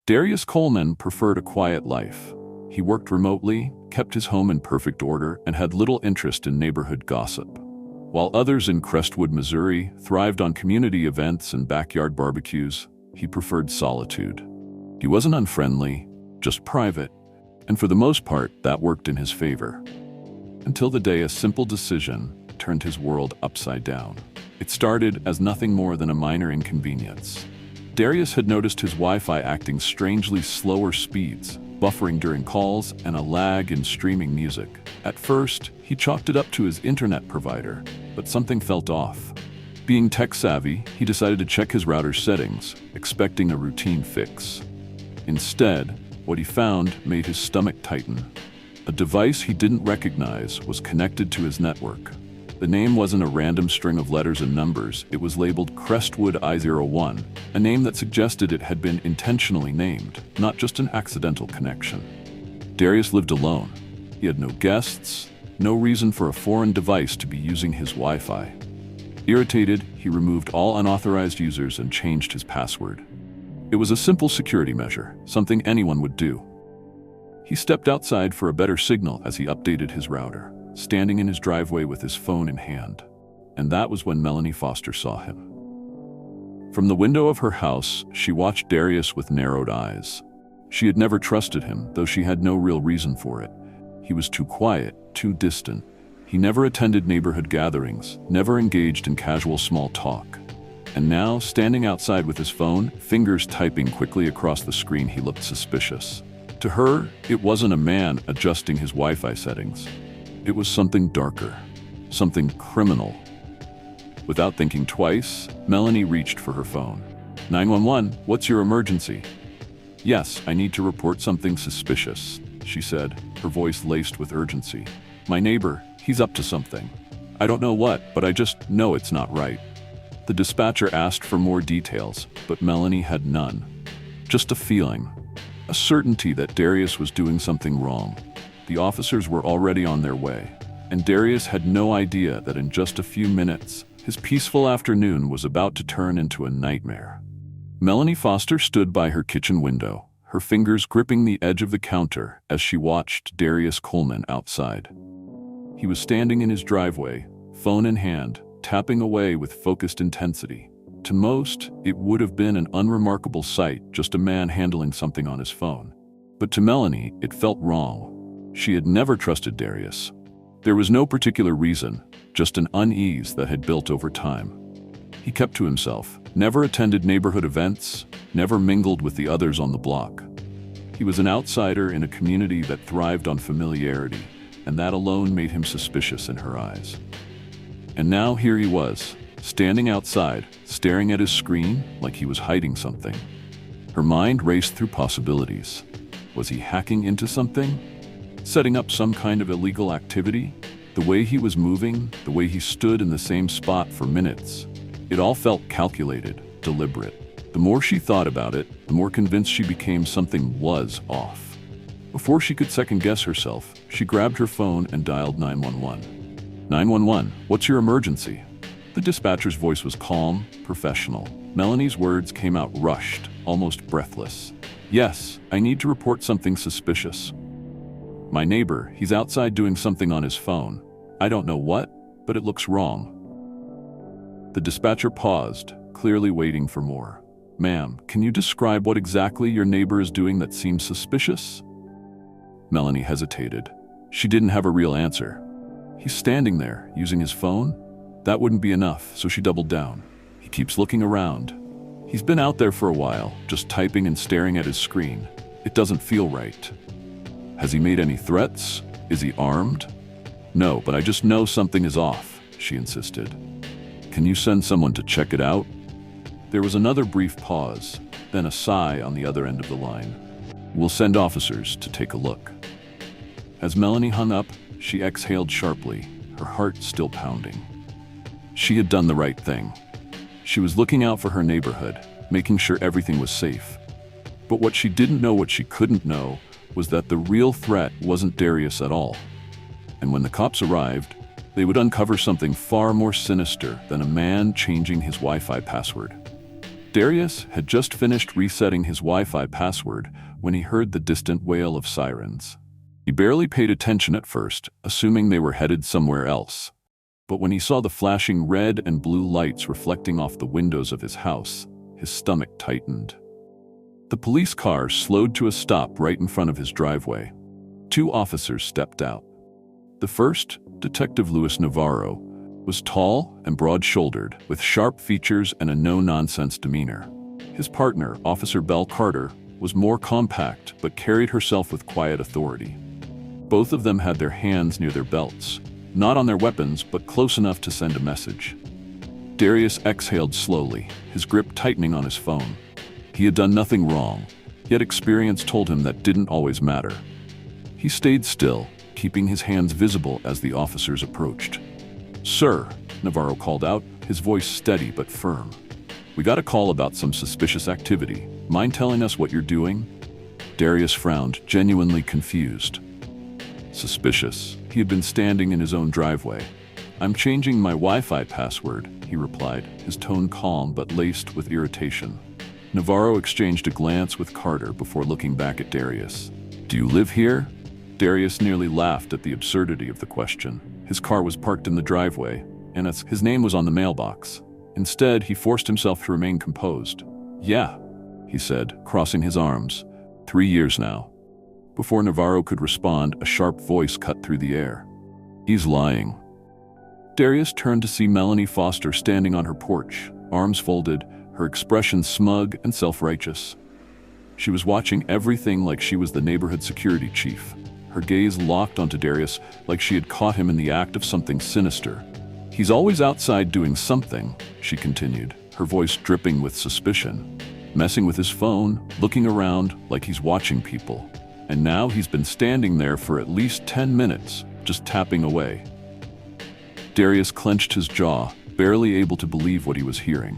Darius Coleman preferred a quiet life. He worked remotely, kept his home in perfect order, and had little interest in neighborhood gossip. While others in Crestwood, Missouri, thrived on community events and backyard barbecues, he preferred solitude. He wasn't unfriendly, just private, and for the most part, that worked in his favor. Until the day a simple decision turned his world upside down. It started as nothing more than a minor inconvenience. Darius had noticed his Wi-Fi acting strangely slower speeds, buffering during calls, and a lag in streaming music. At first, he chalked it up to his internet provider, but something felt off. Being tech-savvy, he decided to check his router's settings, expecting a routine fix. Instead, what he found made his stomach tighten. A device he didn't recognize was connected to his network. The name wasn't a random string of letters and numbers, it was labeled Crestwood I01, a name that suggested it had been intentionally named, not just an accidental connection. Darius lived alone. He had no guests, no reason for a foreign device to be using his Wi-Fi. Irritated, he removed all unauthorized users and changed his password. It was a simple security measure, something anyone would do. He stepped outside for a better signal as he updated his router, standing in his driveway with his phone in hand. And that was when Melanie Foster saw him. From the window of her house, she watched Darius with narrowed eyes. She had never trusted him, though she had no real reason for it. He was too quiet, too distant. He never attended neighborhood gatherings, never engaged in casual small talk. And now, standing outside with his phone, fingers typing quickly across the screen, he looked suspicious. To her, it wasn't a man adjusting his Wi-Fi settings. It was something darker, something criminal. Without thinking twice, Melanie reached for her phone. 911, what's your emergency? Yes, I need to report something suspicious, she said, her voice laced with urgency. My neighbor, he's up to something. I don't know what, but I just know it's not right. The dispatcher asked for more details, but Melanie had none. Just a feeling, a certainty that Darius was doing something wrong. The officers were already on their way, and Darius had no idea that in just a few minutes, his peaceful afternoon was about to turn into a nightmare. Melanie Foster stood by her kitchen window, her fingers gripping the edge of the counter as she watched Darius Coleman outside. He was standing in his driveway, phone in hand, tapping away with focused intensity. To most, it would have been an unremarkable sight, just a man handling something on his phone. But to Melanie, it felt wrong. She had never trusted Darius. There was no particular reason, just an unease that had built over time. He kept to himself, never attended neighborhood events, never mingled with the others on the block. He was an outsider in a community that thrived on familiarity, and that alone made him suspicious in her eyes. And now here he was, standing outside, staring at his screen like he was hiding something. Her mind raced through possibilities. Was he hacking into something? Setting up some kind of illegal activity? The way he was moving, the way he stood in the same spot for minutes. It all felt calculated, deliberate. The more she thought about it, the more convinced she became something was off. Before she could second-guess herself, she grabbed her phone and dialed 911. 911, what's your emergency? The dispatcher's voice was calm, professional. Melanie's words came out rushed, almost breathless. Yes, I need to report something suspicious. My neighbor, he's outside doing something on his phone. I don't know what, but it looks wrong. The dispatcher paused, clearly waiting for more. Ma'am, can you describe what exactly your neighbor is doing that seems suspicious? Melanie hesitated. She didn't have a real answer. He's standing there, using his phone? That wouldn't be enough, so she doubled down. He keeps looking around. He's been out there for a while, just typing and staring at his screen. It doesn't feel right. Has he made any threats? Is he armed? No, but I just know something is off, she insisted. Can you send someone to check it out? There was another brief pause, then a sigh on the other end of the line. We'll send officers to take a look. As Melanie hung up, she exhaled sharply, her heart still pounding. She had done the right thing. She was looking out for her neighborhood, making sure everything was safe. But what she didn't know, what she couldn't know, was that the real threat wasn't Darius at all. And when the cops arrived, they would uncover something far more sinister than a man changing his Wi-Fi password. Darius had just finished resetting his Wi-Fi password when he heard the distant wail of sirens. He barely paid attention at first, assuming they were headed somewhere else. But when he saw the flashing red and blue lights reflecting off the windows of his house, his stomach tightened. The police car slowed to a stop right in front of his driveway. 2 officers stepped out. The first, Detective Luis Navarro, was tall and broad-shouldered, with sharp features and a no-nonsense demeanor. His partner, Officer Belle Carter, was more compact but carried herself with quiet authority. Both of them had their hands near their belts, not on their weapons but close enough to send a message. Darius exhaled slowly, his grip tightening on his phone. He had done nothing wrong, yet experience told him that didn't always matter. He stayed still, keeping his hands visible as the officers approached. "Sir," Navarro called out, his voice steady but firm. "We got a call about some suspicious activity. Mind telling us what you're doing?" Darius frowned, genuinely confused. Suspicious. He had been standing in his own driveway. "I'm changing my Wi-Fi password," he replied, his tone calm but laced with irritation. Navarro exchanged a glance with Carter before looking back at Darius. "Do you live here?" Darius nearly laughed at the absurdity of the question. His car was parked in the driveway, and his name was on the mailbox. Instead, he forced himself to remain composed. "Yeah," he said, crossing his arms. 3 years now." Before Navarro could respond, a sharp voice cut through the air. "He's lying." Darius turned to see Melanie Foster standing on her porch, arms folded, her expression smug and self-righteous. She was watching everything like she was the neighborhood security chief, her gaze locked onto Darius like she had caught him in the act of something sinister. "He's always outside doing something," she continued, her voice dripping with suspicion. "Messing with his phone, looking around like he's watching people. And now he's been standing there for at least 10 minutes, just tapping away." Darius clenched his jaw, barely able to believe what he was hearing.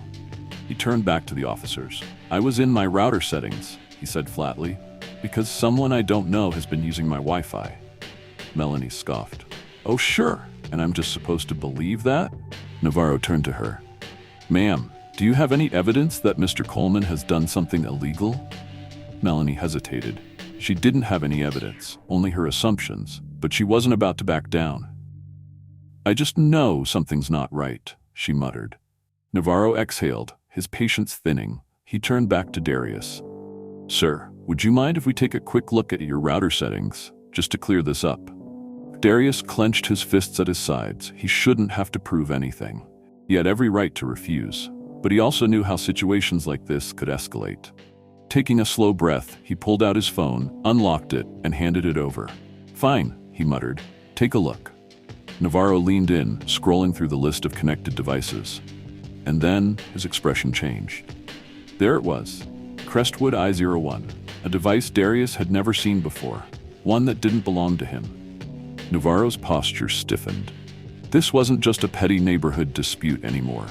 He turned back to the officers. "I was in my router settings," he said flatly, "because someone I don't know has been using my Wi-Fi." Melanie scoffed. "Oh sure, and I'm just supposed to believe that?" Navarro turned to her. "Ma'am, do you have any evidence that Mr. Coleman has done something illegal?" Melanie hesitated. She didn't have any evidence, only her assumptions, but she wasn't about to back down. "I just know something's not right," she muttered. Navarro exhaled, his patience thinning. He turned back to Darius. "Sir, would you mind if we take a quick look at your router settings, just to clear this up?" Darius clenched his fists at his sides. He shouldn't have to prove anything. He had every right to refuse, but he also knew how situations like this could escalate. Taking a slow breath, he pulled out his phone, unlocked it, and handed it over. "Fine," he muttered. "Take a look." Navarro leaned in, scrolling through the list of connected devices. And then his expression changed. There it was, Crestwood I-01, a device Darius had never seen before, one that didn't belong to him. Navarro's posture stiffened. This wasn't just a petty neighborhood dispute anymore.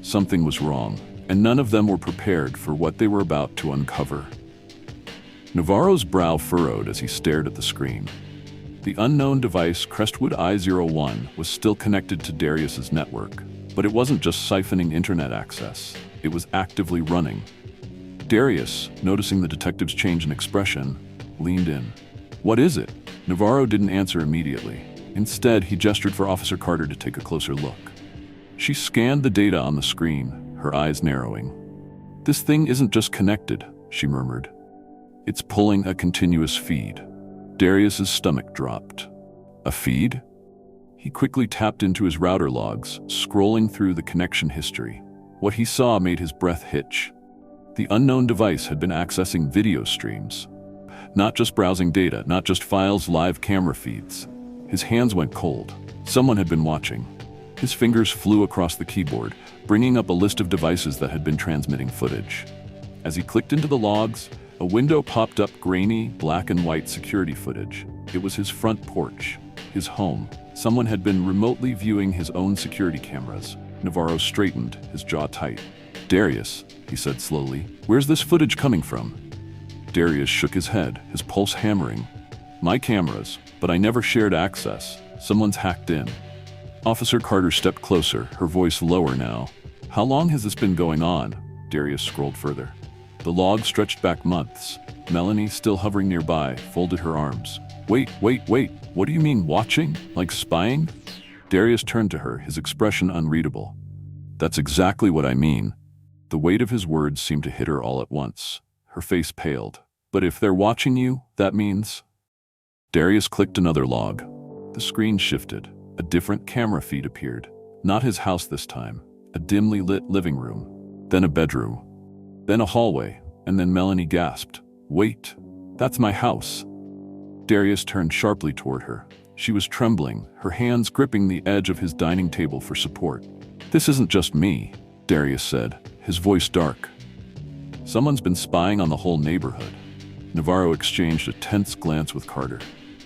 Something was wrong, and none of them were prepared for what they were about to uncover. Navarro's brow furrowed as he stared at the screen. The unknown device, Crestwood I-01, was still connected to Darius's network, but it wasn't just siphoning internet access. It was actively running. Darius, noticing the detective's change in expression, leaned in. "What is it?" Navarro didn't answer immediately. Instead, he gestured for Officer Carter to take a closer look. She scanned the data on the screen, her eyes narrowing. "This thing isn't just connected," she murmured. "It's pulling a continuous feed." Darius's stomach dropped. A feed? He quickly tapped into his router logs, scrolling through the connection history. What he saw made his breath hitch. The unknown device had been accessing video streams. Not just browsing data, not just files, live camera feeds. His hands went cold. Someone had been watching. His fingers flew across the keyboard, bringing up a list of devices that had been transmitting footage. As he clicked into the logs, a window popped up, grainy, black and white security footage. It was his front porch, his home. Someone had been remotely viewing his own security cameras. Navarro straightened, his jaw tight. "Darius," he said slowly, "where's this footage coming from?" Darius shook his head, his pulse hammering. "My cameras, but I never shared access. Someone's hacked in." Officer Carter stepped closer, her voice lower now. "How long has this been going on?" Darius scrolled further. The log stretched back months. Melanie, still hovering nearby, folded her arms. Wait, what do you mean watching? Like spying? Darius turned to her, his expression unreadable. That's exactly what I mean. The weight of his words seemed to hit her all at once. Her face paled. But if they're watching you, that means... Darius clicked another log. The screen shifted. A different camera feed appeared. Not his house this time. A dimly lit living room. Then a bedroom. Then a hallway. And then Melanie gasped. Wait, that's my house. Darius turned sharply toward her. She was trembling, her hands gripping the edge of his dining table for support. This isn't just me, Darius said, his voice dark. Someone's been spying on the whole neighborhood. Navarro exchanged a tense glance with Carter.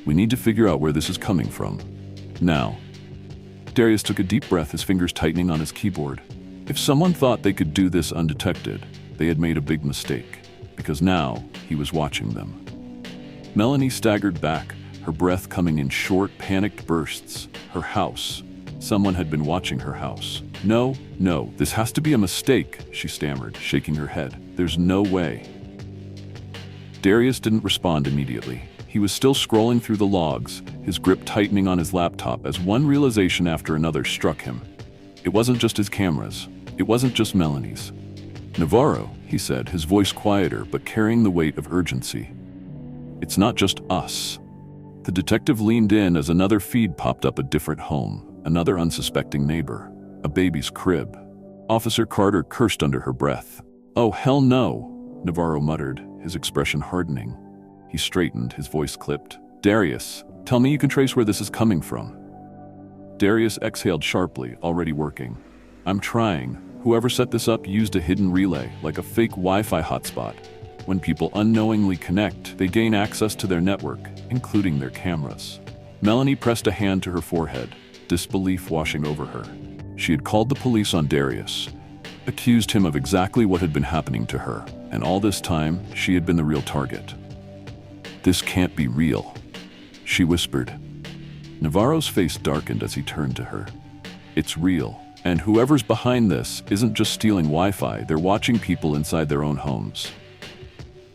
We need to figure out where this is coming from. Now. Darius took a deep breath, his fingers tightening on his keyboard. If someone thought they could do this undetected, they had made a big mistake, because now he was watching them. Melanie staggered back, her breath coming in short, panicked bursts. Her house. Someone had been watching her house. No, this has to be a mistake, she stammered, shaking her head. There's no way. Darius didn't respond immediately. He was still scrolling through the logs, his grip tightening on his laptop as one realization after another struck him. It wasn't just his cameras. It wasn't just Melanie's. Navarro, he said, his voice quieter but carrying the weight of urgency. It's not just us. The detective leaned in as another feed popped up, a different home, another unsuspecting neighbor, a baby's crib. Officer Carter cursed under her breath. Oh, hell no, Navarro muttered, his expression hardening. He straightened, his voice clipped. Darius, tell me you can trace where this is coming from. Darius exhaled sharply, already working. I'm trying. Whoever set this up used a hidden relay, like a fake Wi-Fi hotspot. When people unknowingly connect, they gain access to their network, including their cameras. Melanie pressed a hand to her forehead, disbelief washing over her. She had called the police on Darius, accused him of exactly what had been happening to her, and all this time, she had been the real target. This can't be real, she whispered. Navarro's face darkened as he turned to her. It's real, and whoever's behind this isn't just stealing Wi-Fi, they're watching people inside their own homes.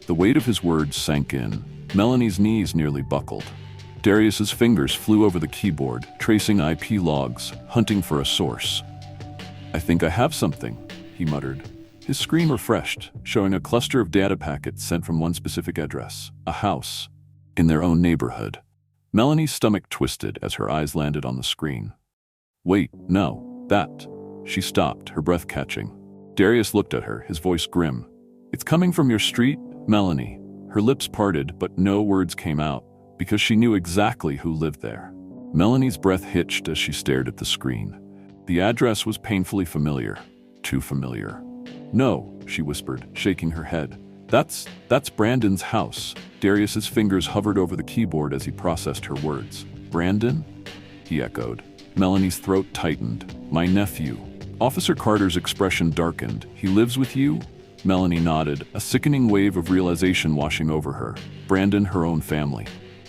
The weight of his words sank in. Melanie's knees nearly buckled. Darius's fingers flew over the keyboard, tracing IP logs, hunting for a source. I think I have something, he muttered. His screen refreshed, showing a cluster of data packets sent from one specific address, a house, in their own neighborhood. Melanie's stomach twisted as her eyes landed on the screen. Wait, no, that. She stopped, her breath catching. Darius looked at her, his voice grim. It's coming from your street, Melanie. Her lips parted, but no words came out, because she knew exactly who lived there. Melanie's breath hitched as she stared at the screen. The address was painfully familiar. Too familiar. No, she whispered, shaking her head. That's Brandon's house. Darius's fingers hovered over the keyboard as he processed her words. Brandon? He echoed. Melanie's throat tightened. My nephew. Officer Carter's expression darkened. He lives with you? Melanie nodded, a sickening wave of realization washing over her. Brandon, her own family.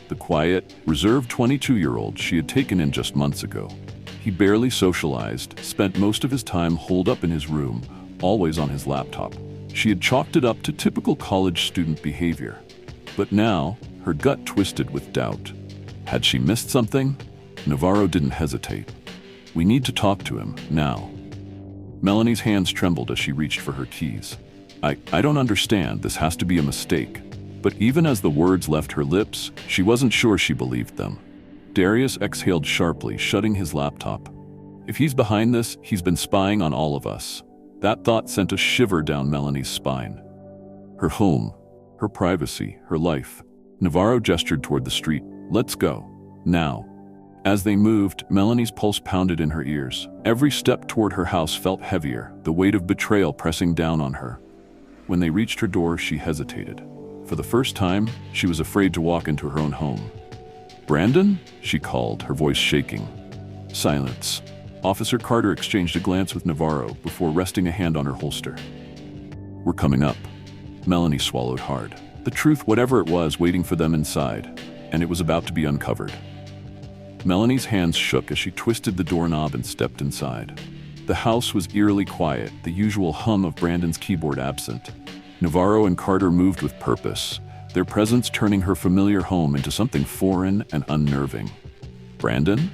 The quiet, reserved 22-year-old she had taken in just months ago. He barely socialized, spent most of his time holed up in his room, always on his laptop. She had chalked it up to typical college student behavior. But now, her gut twisted with doubt. Had she missed something? Navarro didn't hesitate. We need to talk to him, now. Melanie's hands trembled as she reached for her keys. I don't understand, this has to be a mistake. But even as the words left her lips, she wasn't sure she believed them. Darius exhaled sharply, shutting his laptop. If he's behind this, he's been spying on all of us. That thought sent a shiver down Melanie's spine. Her home, her privacy, her life. Navarro gestured toward the street. Let's go. Now. As they moved, Melanie's pulse pounded in her ears. Every step toward her house felt heavier, the weight of betrayal pressing down on her. When they reached her door, she hesitated. For the first time, she was afraid to walk into her own home. Brandon? She called, her voice shaking. Silence. Officer Carter exchanged a glance with Navarro before resting a hand on her holster. We're coming up. Melanie swallowed hard. The truth, whatever it was, waiting for them inside, and it was about to be uncovered. Melanie's hands shook as she twisted the doorknob and stepped inside. The house was eerily quiet, the usual hum of Brandon's keyboard absent. Navarro and Carter moved with purpose, their presence turning her familiar home into something foreign and unnerving. "Brandon?"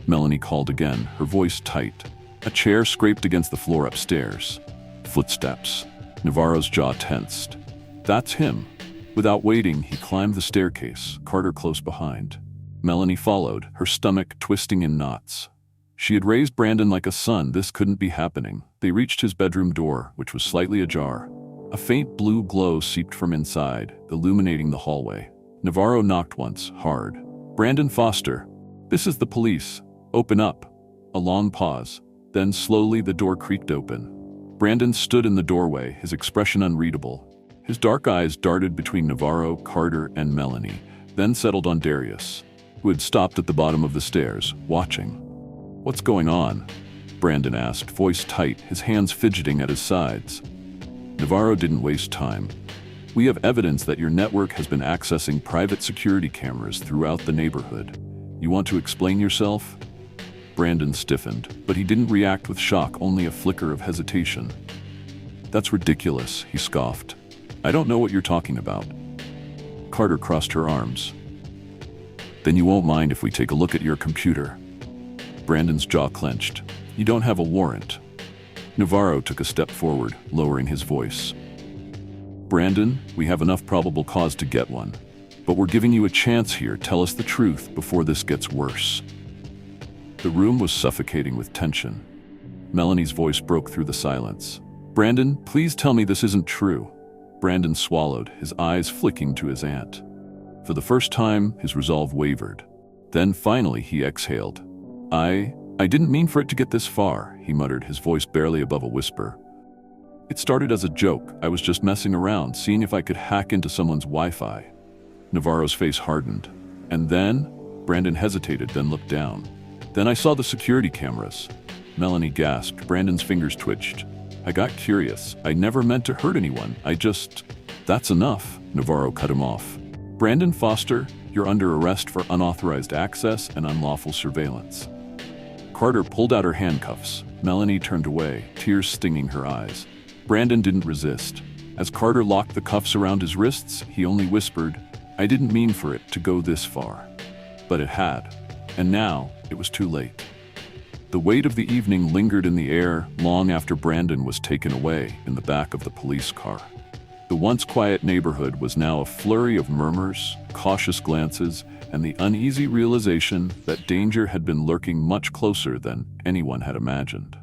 Melanie called again, her voice tight. A chair scraped against the floor upstairs. Footsteps. Navarro's jaw tensed. "That's him." Without waiting, he climbed the staircase, Carter close behind. Melanie followed, her stomach twisting in knots. She had raised Brandon like a son. This couldn't be happening. They reached his bedroom door, which was slightly ajar. A faint blue glow seeped from inside, illuminating the hallway. Navarro knocked once, hard. "Brandon Foster. This is the police. Open up." A long pause. Then slowly the door creaked open. Brandon stood in the doorway, his expression unreadable. His dark eyes darted between Navarro, Carter, and Melanie, then settled on Darius, who had stopped at the bottom of the stairs, watching. "What's going on?" Brandon asked, voice tight, his hands fidgeting at his sides. Navarro didn't waste time. "We have evidence that your network has been accessing private security cameras throughout the neighborhood. You want to explain yourself?" Brandon stiffened, but he didn't react with shock, only a flicker of hesitation. "That's ridiculous," he scoffed. "I don't know what you're talking about." Carter crossed her arms. "Then you won't mind if we take a look at your computer." Brandon's jaw clenched. "You don't have a warrant." Navarro took a step forward, lowering his voice. "Brandon, we have enough probable cause to get one. But we're giving you a chance here. Tell us the truth before this gets worse." The room was suffocating with tension. Melanie's voice broke through the silence. "Brandon, please tell me this isn't true." Brandon swallowed, his eyes flicking to his aunt. For the first time, his resolve wavered. Then finally he exhaled. I didn't mean for it to get this far," he muttered, his voice barely above a whisper. "It started as a joke. I was just messing around, seeing if I could hack into someone's Wi-Fi." Navarro's face hardened. "And then?" Brandon hesitated, then looked down. "Then I saw the security cameras." Melanie gasped, Brandon's fingers twitched. "I got curious. I never meant to hurt anyone. That's enough," Navarro cut him off. "Brandon Foster, you're under arrest for unauthorized access and unlawful surveillance." Carter pulled out her handcuffs. Melanie turned away, tears stinging her eyes. Brandon didn't resist. As Carter locked the cuffs around his wrists, he only whispered, "I didn't mean for it to go this far." But it had. And now, it was too late. The weight of the evening lingered in the air long after Brandon was taken away in the back of the police car. The once quiet neighborhood was now a flurry of murmurs, cautious glances, and the uneasy realization that danger had been lurking much closer than anyone had imagined.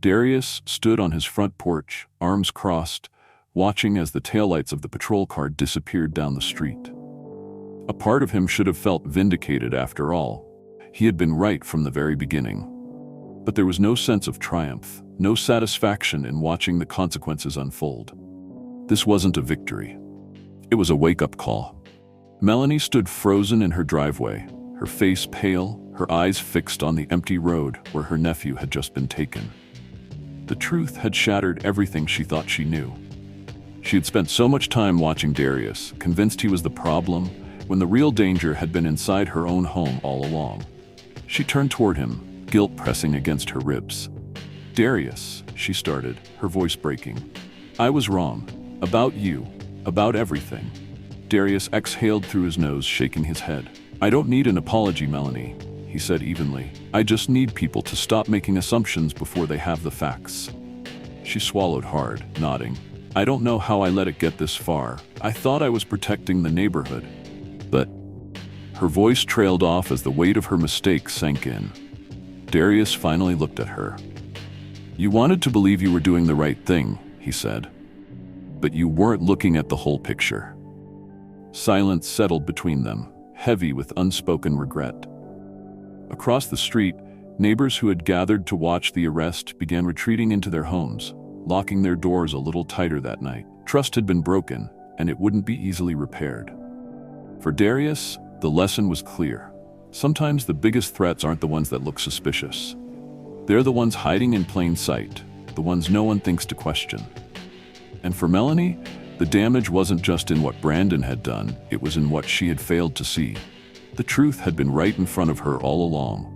Darius stood on his front porch, arms crossed, watching as the taillights of the patrol car disappeared down the street. A part of him should have felt vindicated after all. He had been right from the very beginning. But there was no sense of triumph, no satisfaction in watching the consequences unfold. This wasn't a victory. It was a wake-up call. Melanie stood frozen in her driveway, her face pale, her eyes fixed on the empty road where her nephew had just been taken. The truth had shattered everything she thought she knew. She had spent so much time watching Darius, convinced he was the problem, when the real danger had been inside her own home all along. She turned toward him, guilt pressing against her ribs. "Darius," she started, her voice breaking. "I was wrong. About you. About everything." Darius exhaled through his nose, shaking his head. "I don't need an apology, Melanie," he said evenly. "I just need people to stop making assumptions before they have the facts." She swallowed hard, nodding. "I don't know how I let it get this far. I thought I was protecting the neighborhood. But..." Her voice trailed off as the weight of her mistake sank in. Darius finally looked at her. "You wanted to believe you were doing the right thing," he said. "But you weren't looking at the whole picture." Silence settled between them, heavy with unspoken regret. Across the street, neighbors who had gathered to watch the arrest began retreating into their homes, locking their doors a little tighter that night. Trust had been broken, and it wouldn't be easily repaired. For Darius, the lesson was clear. Sometimes the biggest threats aren't the ones that look suspicious. They're the ones hiding in plain sight, the ones no one thinks to question. And for Melanie, the damage wasn't just in what Brandon had done, it was in what she had failed to see. The truth had been right in front of her all along.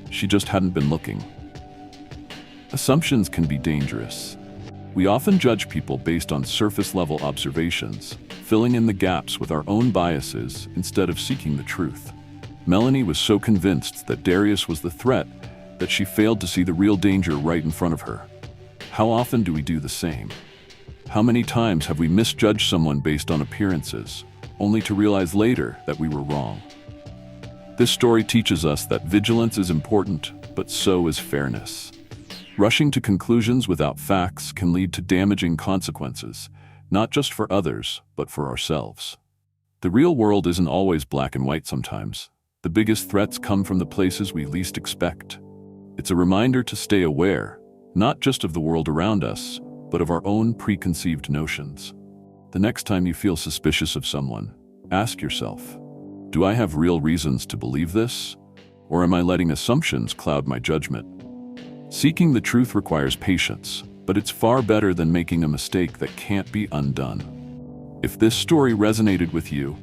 She just hadn't been looking. Assumptions can be dangerous. We often judge people based on surface-level observations, filling in the gaps with our own biases instead of seeking the truth. Melanie was so convinced that Darius was the threat that she failed to see the real danger right in front of her. How often do we do the same? How many times have we misjudged someone based on appearances, only to realize later that we were wrong? This story teaches us that vigilance is important, but so is fairness. Rushing to conclusions without facts can lead to damaging consequences, not just for others, but for ourselves. The real world isn't always black and white sometimes. The biggest threats come from the places we least expect. It's a reminder to stay aware, not just of the world around us, but of our own preconceived notions. The next time you feel suspicious of someone, ask yourself, do I have real reasons to believe this? Or am I letting assumptions cloud my judgment? Seeking the truth requires patience, but it's far better than making a mistake that can't be undone. If this story resonated with you,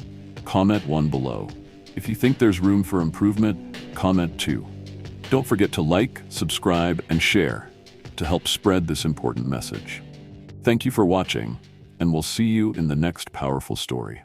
comment 1 below. If you think there's room for improvement, comment 2. Don't forget to like, subscribe, and share to help spread this important message. Thank you for watching, and we'll see you in the next powerful story.